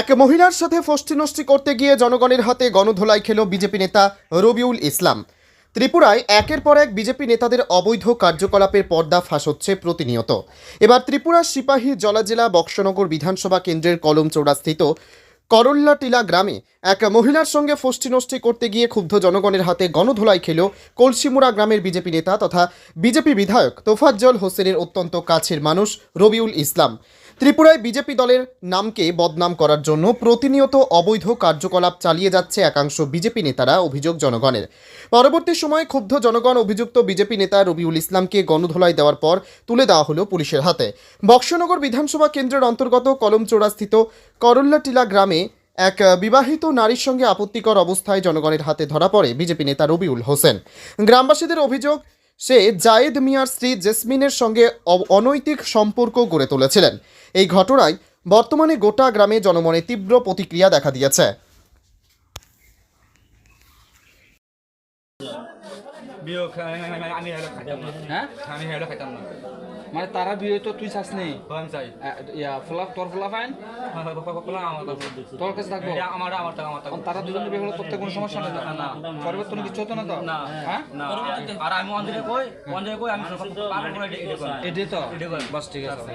এক মহিলার সাথে ফষ্টিনষ্টি করতে গিয়ে জনগণের হাতে গণধোলাই খেল বিজেপি নেতা রবিউল ইসলাম। ত্রিপুরায় একের পর এক বিজেপি নেতাদের অবৈধ কার্যকলাপের পর্দা ফাঁস হচ্ছে প্রতিনিয়ত। এবার ত্রিপুরার সিপাহী জলা বক্সনগর বিধানসভা কেন্দ্রের কলমচৌড়াস্থিত করল্লাটিলা গ্রামে এক মহিলার সঙ্গে ফষ্টিনষ্টি করতে গিয়ে ক্ষুব্ধ জনগণের হাতে গণধোলাই খেল কলসিমুড়া গ্রামের বিজেপি নেতা তথা বিজেপি বিধায়ক তোফাজ্জল হোসেনের অত্যন্ত কাছের মানুষ রবিউল ইসলাম। ত্রিপুরায় বিজেপি দলের নামকে বদনাম করার জন্য প্রতিনিয়ত অবৈধ কার্যকলাপ চালিয়ে যাচ্ছে একাংশ বিজেপি নেতারা, অভিযোগ জনগণের। পরবর্তী সময়ে ক্ষুব্ধ জনগণ অভিযুক্ত বিজেপি নেতা রবিউল ইসলামকে গণধোলাই দেওয়ার পর তুলে দেওয়া হলো পুলিশের হাতে। বক্সনগর বিধানসভা কেন্দ্রের অন্তর্গত কলমচৌড়াস্থিত করল্লাটিলা গ্রামে এক বিবাহিত নারীর সঙ্গে আপত্তিকর অবস্থায় জনগণের হাতে ধরা পড়ে বিজেপি নেতা রবিউল হোসেন। গ্রামবাসীদের অভিযোগ, সে জায়েদ মিয়ার স্ত্রী জেসমিনের সঙ্গে অনৈতিক সম্পর্ক গড়ে তুলেছিলেন। এই ঘটনায় বর্তমানে গোটা গ্রামে জনমনে তীব্র প্রতিক্রিয়া দেখা দিয়েছে। মানে তারা বিয়ে তো তুই চাস নেই তোর ফোলা ফাইন তোর কাছে থাকবো তারা দুজনে বিয়ে হলো তোর তো কোনো সমস্যা নেই না পরিবর্তন কিছু হতো না তো হ্যাঁ আর আমি অঞ্জলি কই আমি এটাই তো বাস ঠিক আছে।